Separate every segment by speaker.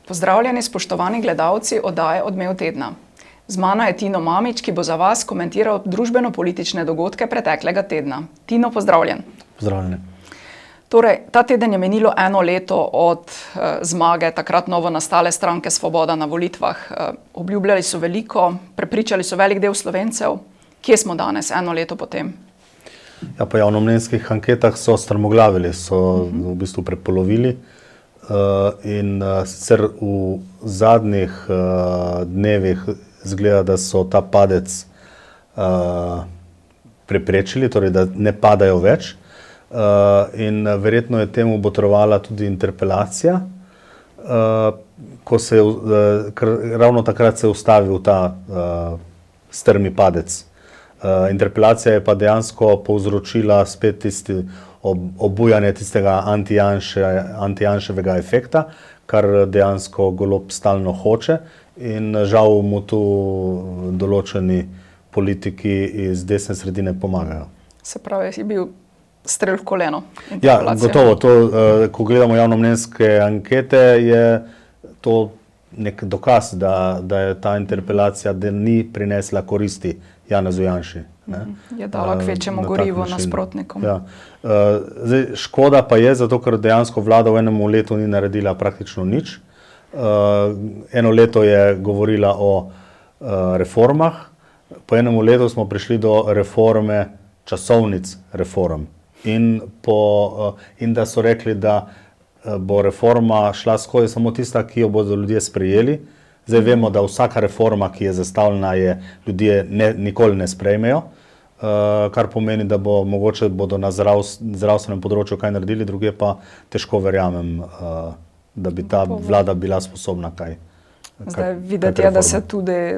Speaker 1: Pozdravljeni, spoštovani gledalci oddaje Odmev tedna. Z mano je Tino Mamić, ki bo za vas komentiral družbeno-politične dogodke preteklega tedna. Tino, pozdravljen.
Speaker 2: Pozdravljeni.
Speaker 1: Torej, ta teden je menilo 1 leto od zmage takrat novo nastale stranke Svoboda na volitvah. Obljubljali so veliko, prepričali so velik del Slovencev. Kje smo danes, 1 leto potem?
Speaker 2: Ja, po javnomnenjskih anketah so strmoglavili, so v bistvu prepolovili. In sicer v zadnjih dnevih izgleda, da so ta padec preprečili, torej da ne padajo več. In verjetno je temu botrovala tudi interpelacija, ker ravno takrat se je ustavil ta strmi padec. Interpelacija je pa dejansko povzročila spet tisti obujanje tistega anti-Janševega efekta, kar dejansko Golob stalno hoče in žal mu tu določeni politiki iz desne sredine pomagajo.
Speaker 1: Se pravi, je bil strel v koleno.
Speaker 2: Ja, gotovo. To, ko gledamo javnomnenjske ankete, je to nek dokaz, da je ta interpelacija, da ni prinesla koristi Janezu Janši.
Speaker 1: Je dala k večjemu gorivu nasprotnikom.
Speaker 2: Ja. Zdaj, škoda pa je, zato ker dejansko vlada v 1 letu ni naredila praktično nič. 1 leto je govorila o reformah, po 1 letu smo prišli do reforme časovnic reform. In da so rekli, da bo reforma šla skozi samo tista, ki jo bodo ljudje sprejeli. Zdaj vemo, da vsaka reforma, ki je zastavljena, ljudje nikoli ne sprejmejo, kar pomeni, da mogoče bodo na zdravstvenem področju kaj naredili, druge pa težko verjamem, da bi ta vlada bila sposobna kaj.
Speaker 1: Zdaj videti je,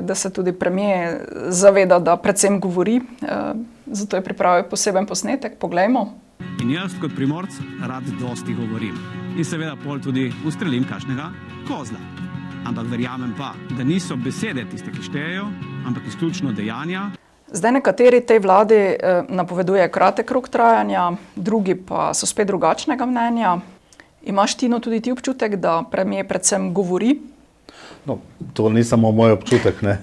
Speaker 1: da se tudi premier zaveda, da predvsem govori, zato je pripravil poseben posnetek. Poglejmo.
Speaker 3: In jaz kot Primorc rad dosti govorim. In seveda pol tudi ustrelim kakšnega kozla. Ampak verjamem pa, da niso besede tiste, ki štejejo, ampak izključno dejanja.
Speaker 1: Zdaj nekateri tej vladi napovedujejo kratek rok trajanja, drugi pa so spet drugačnega mnenja. Imaš, Tino, tudi ti občutek, da premier predvsem govori?
Speaker 2: No, to ni samo moj občutek, ne.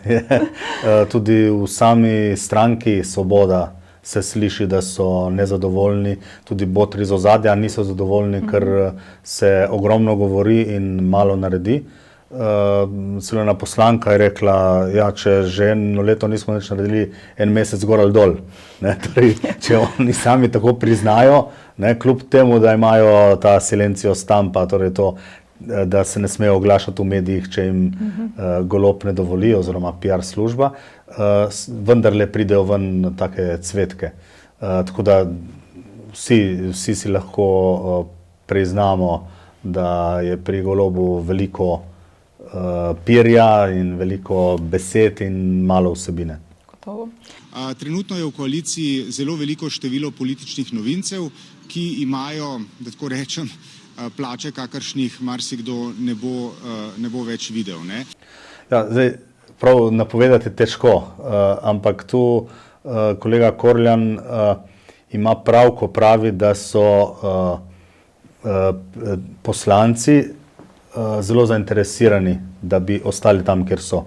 Speaker 2: Tudi v sami stranki Svoboda se sliši, da so nezadovoljni, tudi botri z ozadja niso zadovoljni, ker se ogromno govori in malo naredi. Celo ena poslanka je rekla, ja, če že 1 leto nismo nič naredili, 1 mesec gor ali dol. Torej, če oni sami tako priznajo, kljub temu, da imajo ta silencio stampa, torej to, da se ne smejo oglašati v medijih, če jim Golob ne dovoli, oziroma PR služba, vendarle pridejo ven take cvetke. Tako da vsi si lahko priznamo, da je pri Golobu veliko pirja in veliko besed in malo vsebine.
Speaker 1: Gotovo.
Speaker 4: Trenutno je v koaliciji zelo veliko število političnih novincev, ki imajo, da tako rečem, plače, kakršnih marsikdo ne bo več videl. Ne?
Speaker 2: Ja, zdaj, prav napovedati težko, ampak tu kolega Korljan ima prav, ko pravi, da so poslanci zelo zainteresirani, da bi ostali tam, kjer so.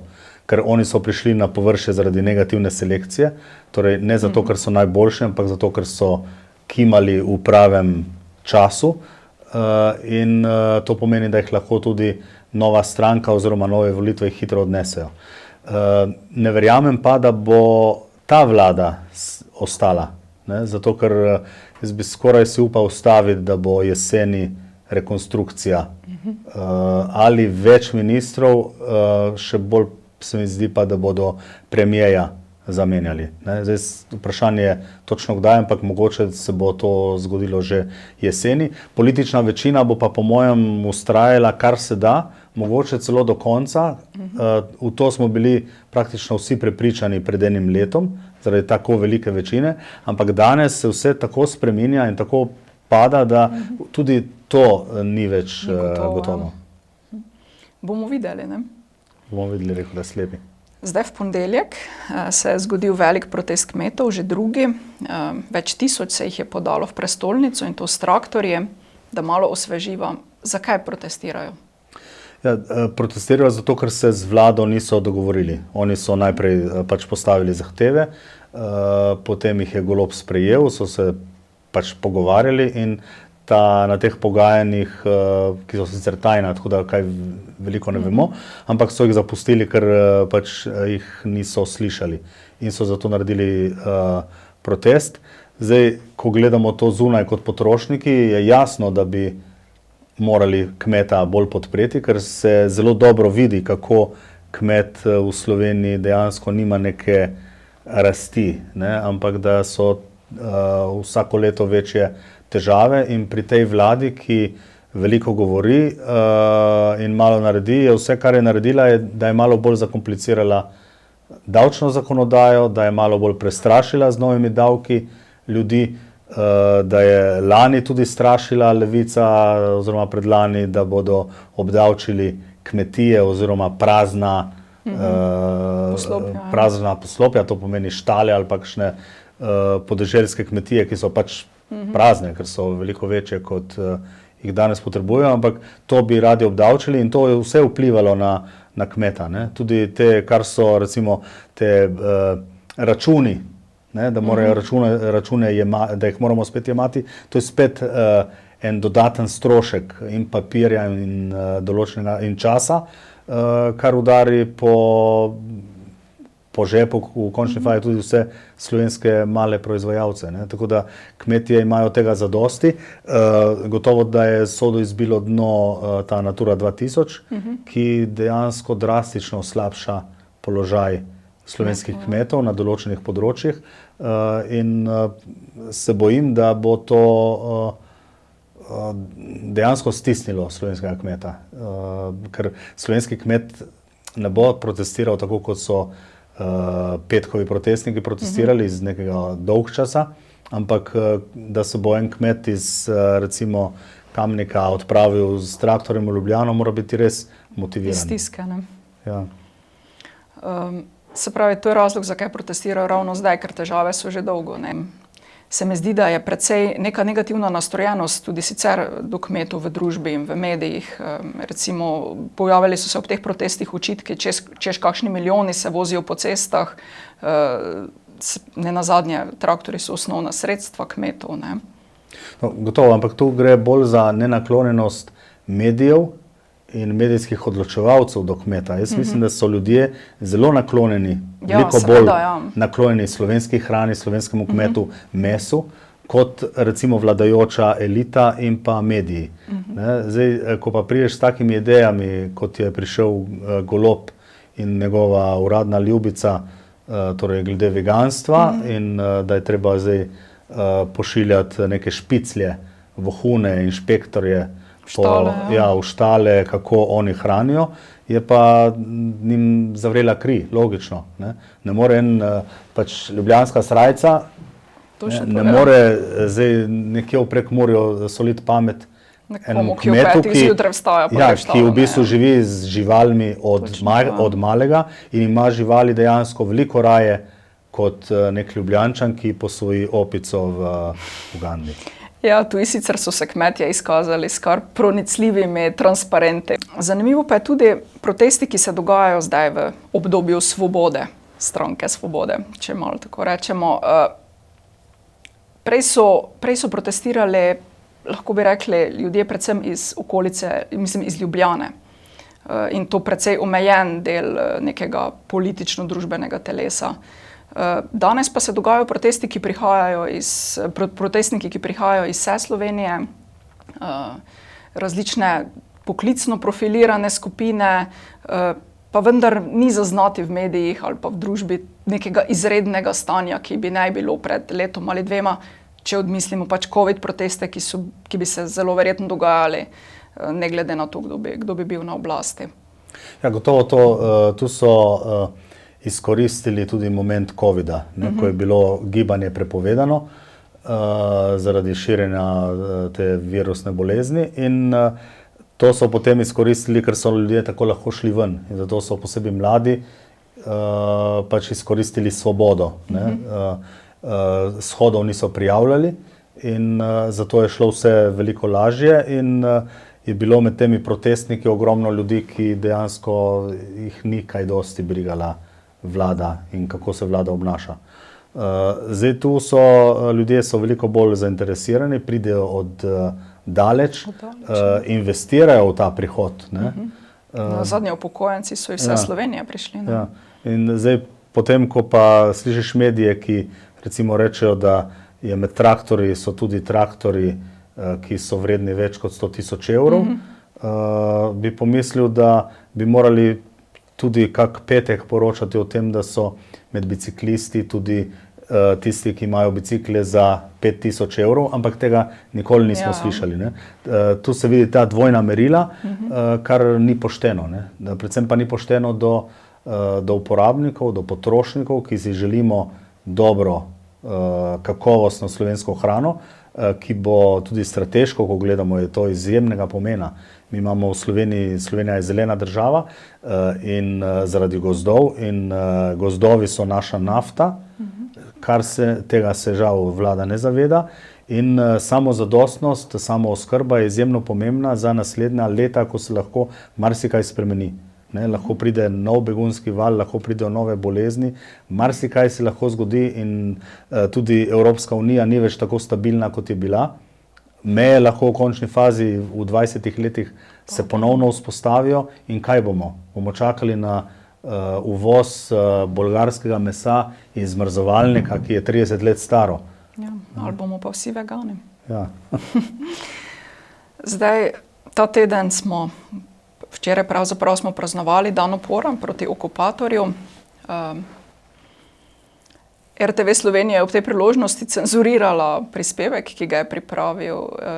Speaker 2: Ker oni so prišli na površje zaradi negativne selekcije, torej ne zato, ker so najboljši, ampak zato, ker so kimali v pravem času. In to pomeni, da jih lahko tudi nova stranka oziroma nove volitve hitro odnesejo. Ne verjamem pa, da bo ta vlada ostala, zato ker jaz bi skoraj si upal staviti, da bo jeseni rekonstrukcija ali več ministrov, še bolj se mi zdi pa, da bodo premierja zamenjali. Zdaj, vprašanje je točno kdaj, ampak mogoče se bo to zgodilo že jeseni. Politična večina bo pa po mojem vztrajala, kar se da, mogoče celo do konca. V to smo bili praktično vsi prepričani pred 1 letom, zaradi tako velike večine, ampak danes se vse tako spreminja in tako pada, da tudi to ni več gotovo.
Speaker 1: Bomo videli, ne?
Speaker 2: Bomo videli, rekel, da slepi.
Speaker 1: Zdaj v ponedeljek se je zgodil velik protest kmetov, že drugi. Več tisoč se jih je podalo v prestolnico in to s traktorji, da malo osveživa. Zakaj protestirajo?
Speaker 2: Ja, protestirajo zato, ker se z vlado niso dogovorili. Oni so najprej pač postavili zahteve, potem jih je Golob sprejel, so se pač pogovarjali in na teh pogajanjih, ki so sicer tajna, tako da kaj veliko ne vemo, ampak so jih zapustili, ker pač jih niso slišali in so zato naredili protest. Zdaj, ko gledamo to zunaj kot potrošniki, je jasno, da bi morali kmeta bolj podpreti, ker se zelo dobro vidi, kako kmet v Sloveniji dejansko nima neke rasti, ne, ampak da so vsako leto večje težave in pri tej vladi, ki veliko govori in malo naredi, je vse, kar je naredila, da je malo bolj zakomplicirala davčno zakonodajo, da je malo bolj prestrašila z novimi davki ljudi, da je lani tudi strašila Levica oziroma predlani, da bodo obdavčili kmetije oziroma prazna poslopja, to pomeni štale ali pa kakšne podeželske kmetije, ki so pač prazne, ker so veliko večje, kot jih danes potrebujejo, ampak to bi radi obdavčili in to je vse vplivalo na kmeta, ne? Tudi te, kar so recimo te računi, ne? Da morajo račune da jih moramo spet jemati, to je spet en dodaten strošek in papirja in določenega in časa, kar udari po žepu, v končni fazi tudi vse slovenske male proizvajalce, ne? Tako da kmetije imajo tega zadosti. Gotovo, da je sodo izbilo dno ta Natura 2000, ki dejansko drastično slabša položaj slovenskih kmetov na določenih področjih in se bojim, da bo to dejansko stisnilo slovenskega kmeta, ker slovenski kmet ne bo protestiral tako, kot so petkovi protestniki protestirali iz nekega dolgčasa, ampak da se bo en kmet iz recimo Kamnika odpravil z traktorjem v Ljubljano, mora biti res motiviran.
Speaker 1: Iz stiske, ne?
Speaker 2: Ja.
Speaker 1: Se pravi, to je razlog, zakaj protestirajo ravno zdaj, ker težave so že dolgo, ne? Se mi zdi, da je precej neka negativna nastrojenost tudi sicer do kmetov v družbi in v medijih. Recimo, pojavili so se ob teh protestih očitki, češ kakšni milijoni se vozijo po cestah, nenazadnje traktorji so osnovna sredstva kmetov, ne?
Speaker 2: No, gotovo, ampak tu gre bolj za nenaklonjenost medijev in medijskih odločevalcev do kmeta. Jaz mislim, da so ljudje zelo naklonjeni, veliko bolj naklonjeni slovenski hrani, slovenskemu kmetu, mesu, kot recimo vladajoča elita in pa mediji. Zdaj, ko pa prideš s takimi idejami, kot je prišel Golob in njegova uradna ljubica, torej glede veganstva in da je treba zdaj pošiljati neke špiclje, vohune, inšpektorje v štale, kako oni hranijo, je pa njim zavrela kri, logično. Ne more pač ljubljanska srajca, ne more zdaj nekje v Prekmurju soliti pamet enemu kmetu, ki v bistvu živi z živalmi od malega in ima živali dejansko veliko raje kot nek Ljubljančan, ki posvoji opico v Ugandi.
Speaker 1: Ja, tudi sicer so se kmetje izkazali s kar pronicljivimi transparenti. Zanimivo pa je tudi protesti, ki se dogajajo zdaj v obdobju Svobode, stranke Svobode, če malo tako rečemo. Prej so protestirali, lahko bi rekli, ljudje predvsem iz okolice, mislim iz Ljubljane. In to precej omejen del nekega politično-družbenega telesa. Danes pa se dogajajo protestniki, ki prihajajo iz vse Slovenije, različne poklicno profilirane skupine, pa vendar ni zaznati v medijih ali pa v družbi nekega izrednega stanja, ki bi naj bilo pred letom ali dvema, če odmislimo pač COVID proteste, ki bi se zelo verjetno dogajali, ne glede na to, kdo bi bil na oblasti.
Speaker 2: Ja, gotovo tu so izkoristili tudi moment COVID-a, ko je bilo gibanje prepovedano zaradi širjenja te virusne bolezni in to so potem izkoristili, ker so ljudje tako lahko šli ven in zato so posebej mladi pač izkoristili svobodo. Shodov niso prijavljali in zato je šlo vse veliko lažje in je bilo med temi protestniki ogromno ljudi, ki dejansko jih ni kaj dosti brigala vlada in kako se vlada obnaša. Zdaj tu ljudje so veliko bolj zainteresirani, pridejo od daleč, investirajo v ta prihod.
Speaker 1: Zadnji upokojenci so iz vse Slovenije prišli.
Speaker 2: Ja. In zdaj potem, ko pa slišiš medije, ki recimo rečejo, da je med traktorji so tudi traktorji, ki so vredni več kot 100.000 evrov, bi pomislil, da bi morali tudi kak petek poročati o tem, da so med biciklisti tudi tisti, ki imajo bicikle za 5.000 evrov, ampak tega nikoli nismo slišali. Ne? Tu se vidi ta dvojna merila, kar ni pošteno. Ne? Predvsem pa ni pošteno do uporabnikov, do potrošnikov, ki si želimo dobro, kakovostno slovensko hrano, ki bo tudi strateško, ko gledamo, je to izjemnega pomena. Mi imamo v Sloveniji, Slovenija je zelena država in zaradi gozdov in gozdovi so naša nafta, tega se žal vlada ne zaveda in samozadostnost, samooskrba je izjemno pomembna za naslednja leta, ko se lahko marsikaj spremeni. Lahko pride nov begunski val, lahko pridejo nove bolezni, marsikaj se lahko zgodi in tudi Evropska unija ni več tako stabilna, kot je bila. Meje lahko v končni fazi v 20 letih se ponovno vzpostavijo in kaj bomo? Bomo čakali na uvoz bolgarskega mesa iz zmrzovalnika, ki je 30 let staro.
Speaker 1: Ja, ali bomo pa vsi vegani.
Speaker 2: Ja.
Speaker 1: Zdaj, ta teden včeraj pravzaprav smo praznovali dan upora proti okupatorju. RTV Slovenija je ob tej priložnosti cenzurirala prispevek, ki ga je pripravil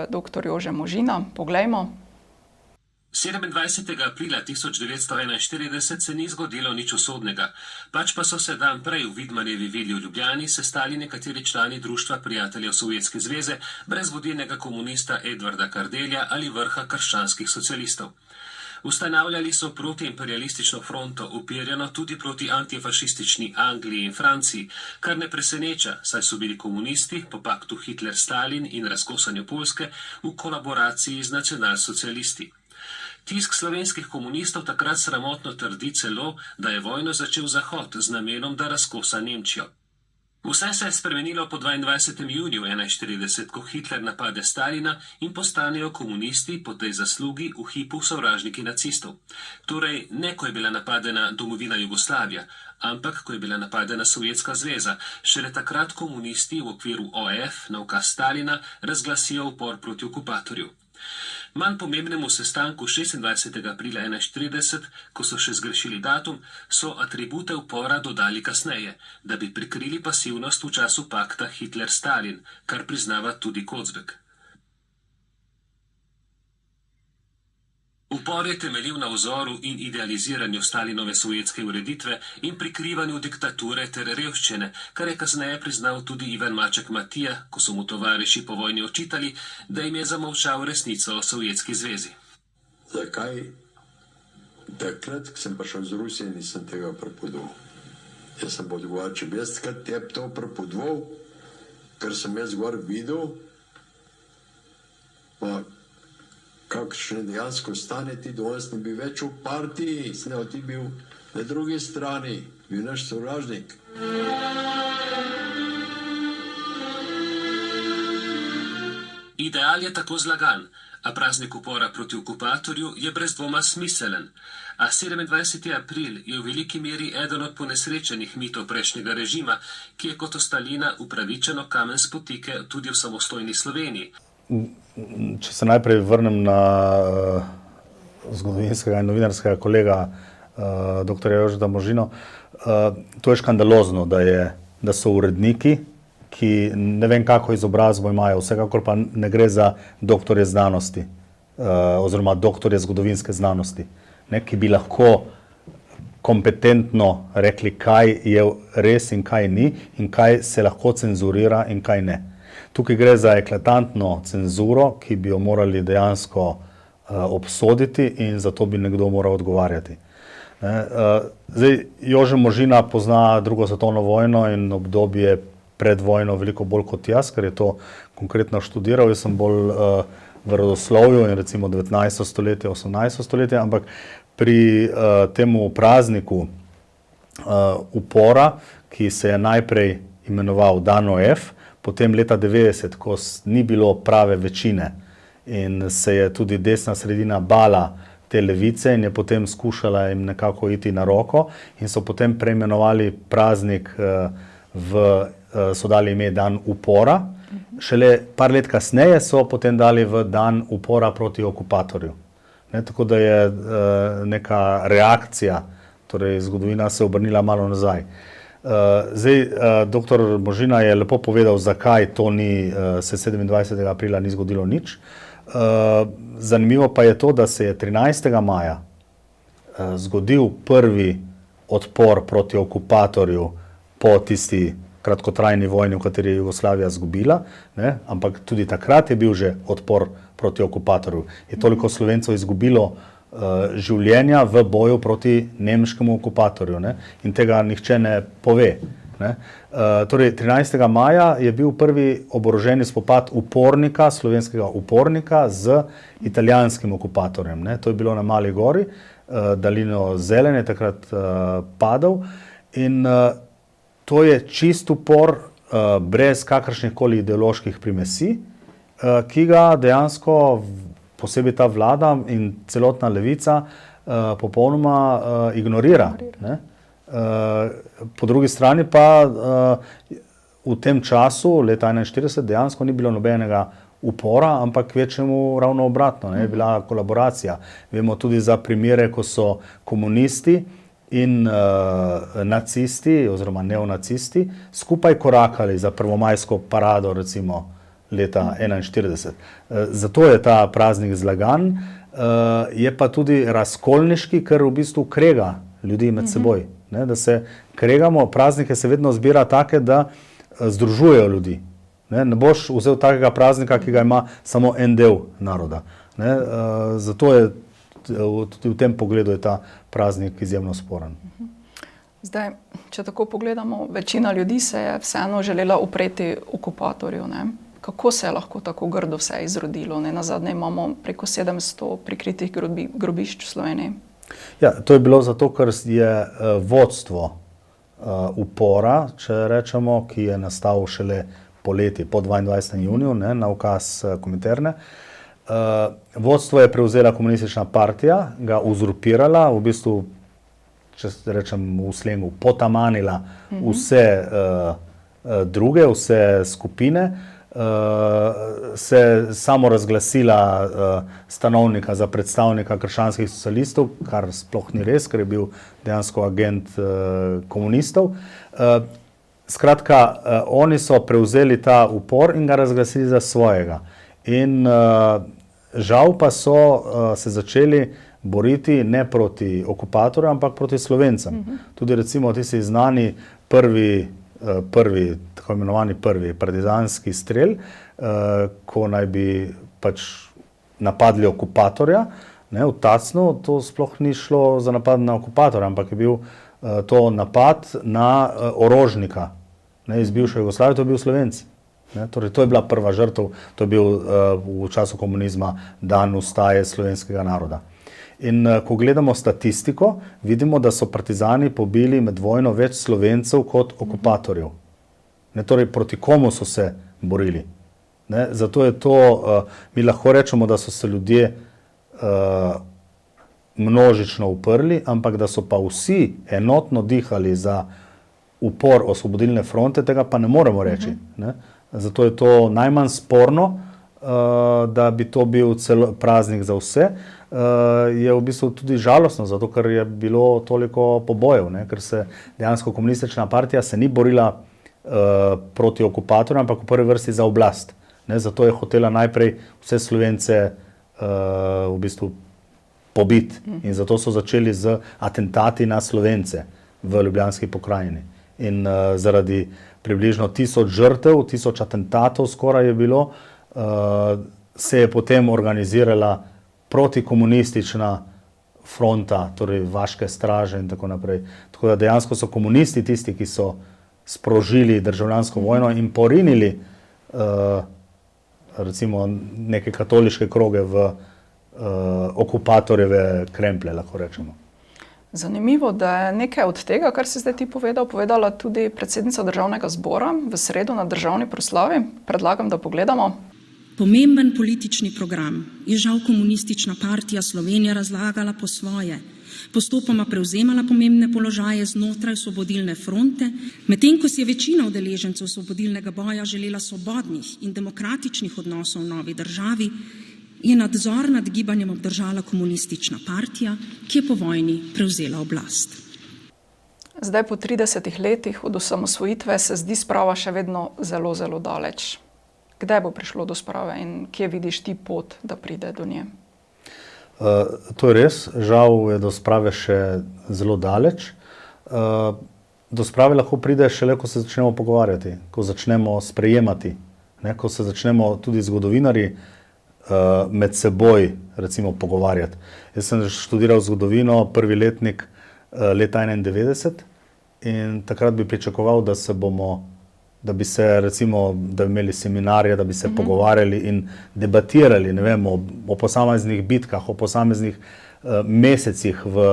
Speaker 1: dr. Jože Možina. Poglejmo.
Speaker 5: 27. aprila 1941 se ni zgodilo nič usodnega, pač pa so se dan prej v Vidmarjevi vili v Ljubljani sestali nekateri člani Društva prijateljev Sovjetske zveze brez vodilnega komunista Edvarda Kardelja ali vrha krščanskih socialistov. Ustanavljali so protiimperialistično fronto, uperjeno tudi proti antifašistični Angliji in Franciji, kar ne preseneča, saj so bili komunisti po paktu Hitler-Stalin in razkosanju Poljske v kolaboraciji z nacionalsocialisti. Tisk slovenskih komunistov takrat sramotno trdi celo, da je vojno začel Zahod z namenom, da razkosa Nemčijo. Vse se je spremenilo po 22. juniju 1941, ko Hitler napade Stalina in postanejo komunisti po tej zaslugi v hipu sovražniki nacistov. Torej, ne ko je bila napadena domovina Jugoslavija, ampak ko je bila napadena Sovjetska zveza, šele takrat komunisti v okviru OF na ukaz Stalina razglasijo upor proti okupatorju. Manj pomembnemu sestanku 26. aprila 1941, ko so še zgrešili datum, so atribute upora dodali kasneje, da bi prikrili pasivnost v času pakta Hitler-Stalin, kar priznava tudi Kocbek. Upor je temeljil na vzoru in idealiziranju Stalinove sovjetske ureditve in prikrivanju diktature ter revščine, kar je kasneje priznal tudi Ivan Maček Matija, ko so mu tovariši po vojni očitali, da jim je zamolčal resnico o Sovjetski zvezi.
Speaker 6: Zakaj takrat, ko sem prišel z Rusije, nisem tega prepodoval? Jaz sem odgovarjal, če bi jaz takrat tebi to prepodoval, ker sem jaz gor videl, pa kakšne dejansko stane, ti danes ne bi več v partiji, ti bil na drugi strani, bil naš sovražnik.
Speaker 5: Ideal je tako zlagan, a praznik upora proti okupatorju je brez dvoma smiselen. A 27. april je v veliki meri eden od ponesrečenih mitov prejšnjega režima, ki je kot Stalina upravičeno kamen spotike tudi v samostojni Sloveniji.
Speaker 2: Če se najprej vrnem na zgodovinskega in novinarskega kolega dr. Jožeta Možino, to je škandalozno, da so uredniki, ki ne vem kako izobrazbo imajo, vsekakor pa ne gre za doktorje znanosti oziroma doktorje zgodovinske znanosti, ki bi lahko kompetentno rekli, kaj je res in kaj ni in kaj se lahko cenzurira in kaj ne. Tukaj gre za eklatantno cenzuro, ki bi jo morali dejansko obsoditi in zato bi nekdo moral odgovarjati. Zdaj, Jože Možina pozna drugo svetovno vojno in obdobje pred vojno veliko bolj kot jaz, ker je to konkretno študiral. Jaz sem bolj rodoslovju in recimo 19. stoletje, 18. stoletje, ampak pri temu prazniku upora, ki se je najprej imenoval dan F, potem leta 90, ko ni bilo prave večine in se je tudi desna sredina bala te levice in je potem skušala jim nekako iti na roko in so potem preimenovali praznik so dali ime dan upora. Šele par let kasneje so potem dali v dan upora proti okupatorju. Tako da je neka reakcija, torej zgodovina se obrnila malo nazaj. Zdaj, dr. Možina je lepo povedal, zakaj to se 27. aprila ni zgodilo nič. Zanimivo pa je to, da se je 13. maja zgodil prvi odpor proti okupatorju po tisti kratkotrajni vojni, v kateri je Jugoslavija izgubila, ampak tudi takrat je bil že odpor proti okupatorju. Je toliko Slovencev izgubilo življenja v boju proti nemškemu okupatorju in tega nihče ne pove. Torej, 13. maja je bil prvi oboroženi spopad upornika, slovenskega upornika z italijanskim okupatorjem. To je bilo na Mali gori, Dalino Zelen je takrat padal in to je čist upor brez kakršnih koli ideoloških primesi, ki ga dejansko posebej ta vlada in celotna levica popolnoma ignorira. Po drugi strani pa v tem času, leta 1941, dejansko ni bilo nobenega upora, ampak kvečjemu ravno obratno, je bila kolaboracija. Vemo tudi za primere, ko so komunisti in nacisti oziroma neonacisti skupaj korakali za prvomajsko parado recimo leta 1941. Zato je ta praznik zlagan, je pa tudi razkolniški, ker v bistvu krega ljudi med seboj. Da se kregamo, praznike se vedno zbira take, da združujejo ljudi. Ne boš vzel takega praznika, ki ga ima samo en del naroda. Zato je tudi v tem pogledu je ta praznik izjemno sporen.
Speaker 1: Zdaj, če tako pogledamo, večina ljudi se je vseeno želela upreti okupatorju. Kako se je lahko tako grdo vse izrodilo? Nazadnje imamo preko 700 prikritih grobišč v Sloveniji.
Speaker 2: Ja, to je bilo zato, ker je vodstvo upora, če rečemo, ki je nastal šele poleti, po 22. juniju, na ukaz Kominterne. Vodstvo je prevzela komunistična partija, ga uzurpirala, v bistvu, če rečem v slengu, potamanila vse druge, vse skupine, se samo razglasila stanovnika za predstavnika krščanskih socialistov, kar sploh ni res, ker je bil dejansko agent komunistov. Skratka, oni so prevzeli ta upor in ga razglasili za svojega. In žal pa so se začeli boriti ne proti okupatorju, ampak proti Slovencem. Tudi recimo tisti znani prvi, tako imenovani prvi partizanski strel, ko naj bi pač napadli okupatorja, v Tacnu, to sploh ni šlo za napad na okupatorja, ampak je bil to napad na orožnika. Iz bivše Jugoslavije, to je bil Slovenc. Torej, to je bila prva žrtev, to je bil v času komunizma dan ustaje slovenskega naroda. In ko gledamo statistiko, vidimo, da so partizani pobili med vojno več Slovencev kot okupatorjev. Torej, proti komu so se borili. Zato je to, mi lahko rečemo, da so se ljudje množično uprli, ampak da so pa vsi enotno dihali za upor Osvobodilne fronte, tega pa ne moremo reči. Zato je to najmanj sporno, da bi to bil praznik za vse. Je v bistvu tudi žalostno, zato ker je bilo toliko pobojev, ker se dejansko komunistična partija se ni borila proti okupatorju, ampak v prvi vrsti za oblast. Zato je hotela najprej vse Slovence v bistvu pobiti in zato so začeli z atentati na Slovence v Ljubljanski pokrajini. In zaradi približno 1000 žrtev, 1000 atentatov skoraj je bilo, se je potem organizirala protikomunistična fronta, torej vaške straže in tako naprej. Tako da dejansko so komunisti tisti, ki so sprožili državljansko vojno in porinili recimo neke katoliške kroge v okupatorjeve kremplje, lahko rečemo.
Speaker 1: Zanimivo, da je nekaj od tega, kar si zdaj ti povedala tudi predsednica Državnega zbora v sredo na državni proslavi. Predlagam, da pogledamo.
Speaker 7: Pomemben politični program je žal Komunistična partija Slovenije razlagala po svoje, postopoma prevzemala pomembne položaje znotraj Osvobodilne fronte, medtem ko si je večina udeležencev osvobodilnega boja želela svobodnih in demokratičnih odnosov v novi državi, je nadzor nad gibanjem obdržala Komunistična partija, ki je po vojni prevzela oblast.
Speaker 1: Zdaj po 30 letih od osamosvojitve se zdi sprava še vedno zelo, zelo daleč. Kdaj bo prišlo do sprave in kje vidiš ti pot, da pride do nje?
Speaker 2: To je res, žal je do sprave še zelo daleč. Do sprave lahko pride šele, ko se začnemo pogovarjati, ko začnemo sprejemati, ko se začnemo tudi zgodovinarji med seboj recimo pogovarjati. Jaz sem študiral zgodovino, prvi letnik leta 91 in takrat bi pričakoval, da bi se recimo, da bi imeli seminarje, da bi se pogovarjali in debatirali, ne vem, o posameznih bitkah, o posameznih mesecih v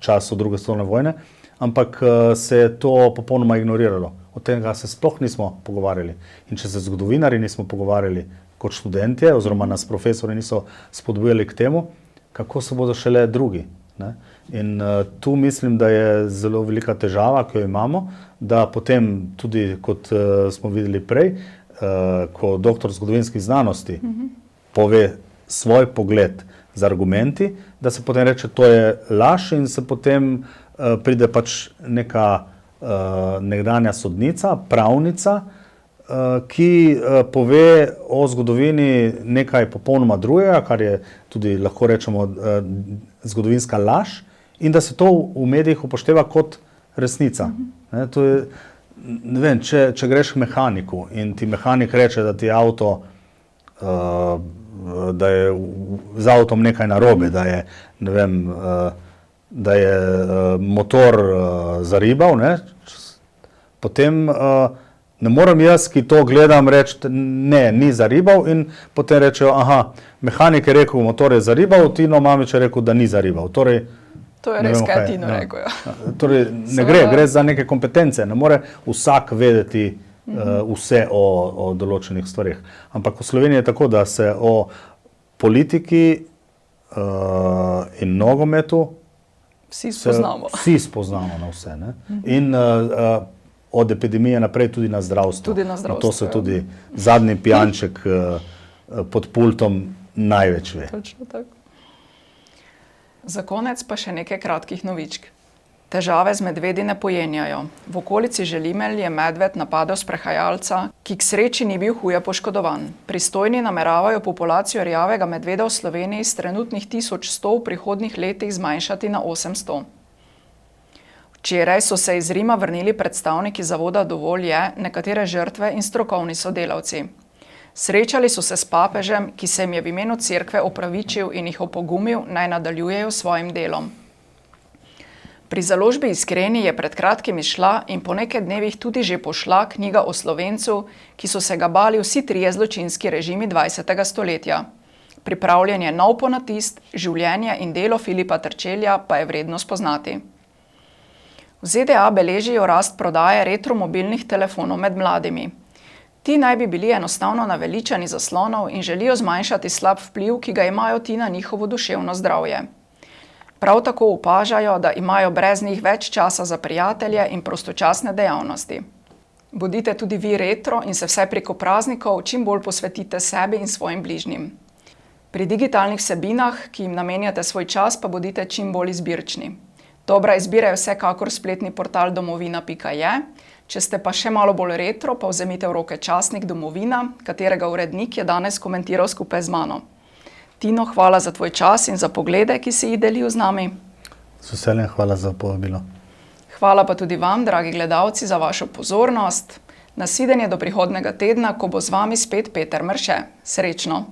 Speaker 2: času druge svetovne vojne, ampak se je to popolnoma ignoriralo. Od tega se sploh nismo pogovarjali. In če se zgodovinarji nismo pogovarjali kot študentje, oziroma nas profesori niso spodbujali k temu, kako se bodo šele drugi. Ne? In tu mislim, da je zelo velika težava, ki jo imamo, da potem tudi, kot smo videli prej, ko doktor zgodovinskih znanosti pove svoj pogled z argumenti, da se potem reče, to je laž in se potem pride pač neka nekdanja sodnica, pravnica, ki pove o zgodovini nekaj popolnoma drugega, kar je tudi, lahko rečemo, zgodovinska laž, in da se to v medijih upošteva kot resnica. To je, ne vem, če greš k mehaniku in ti mehanik reče, da ti avto, da je z avtom nekaj narobe, da je, ne vem, da je motor zaribal, ne, potem ne morem jaz, ki to gledam, reči, ne, ni zaribal in potem rečejo, aha, mehanik je rekel, motor je zaribal, Tino Mamić je rekel, da ni zaribal. Torej,
Speaker 1: to je res, kaj Tino rekel.
Speaker 2: Torej, ne gre za neke kompetence, ne more vsak vedeti vse o določenih stvarih. Ampak v Sloveniji je tako, da se o politiki in nogometu
Speaker 1: vsi
Speaker 2: spoznamo na vse. Ne? In od epidemije naprej tudi na zdravstvo.
Speaker 1: Tudi na zdravstvo.
Speaker 2: To se tudi zadnji pijanček pod pultom največ ve.
Speaker 1: Točno tako. Za konec pa še nekaj kratkih novičk. Težave z medvedi ne pojenjajo. V okolici Želimelj je medved napadel sprehajalca, ki k sreči ni bil huje poškodovan. Pristojni nameravajo populacijo rjavega medveda v Sloveniji s trenutnih 1100 v prihodnjih letih zmanjšati na 800. Včeraj so se iz Rima vrnili predstavniki zavoda Dovolj je, nekatere žrtve in strokovni sodelavci. Srečali so se s papežem, ki se jim je v imenu cerkve opravičil in jih opogumil, naj nadaljujejo s svojim delom. Pri založbi Iskreni je pred kratkim izšla in po nekaj dnevih tudi že pošla knjiga o Slovencu, ki so se ga bali vsi trije zločinski režimi 20. stoletja. Pripravljen je nov ponatis, življenje in delo Filipa Trčelja pa je vredno spoznati. V ZDA beležijo rast prodaje retromobilnih telefonov med mladimi. Ti naj bi bili enostavno naveličani zaslonov in želijo zmanjšati slab vpliv, ki ga imajo ti na njihovo duševno zdravje. Prav tako opažajo, da imajo brez njih več časa za prijatelje in prostočasne dejavnosti. Bodite tudi vi retro in se vsaj preko praznikov čim bolj posvetite sebi in svojim bližnjim. Pri digitalnih vsebinah, ki jim namenjate svoj čas, pa bodite čim bolj izbirčni. Dobra izbira je vsekakor spletni portal domovina.je. Če ste pa še malo bolj retro, pa vzemite v roke časnik Domovina, katerega urednik je danes komentiral skupaj z mano. Tino, hvala za tvoj čas in za poglede, ki si jih delil z nami.
Speaker 2: Z veseljem, hvala za povabilo.
Speaker 1: Hvala pa tudi vam, dragi gledalci, za vašo pozornost. Nasvidenje do prihodnjega tedna, ko bo z vami spet Peter Mrše. Srečno!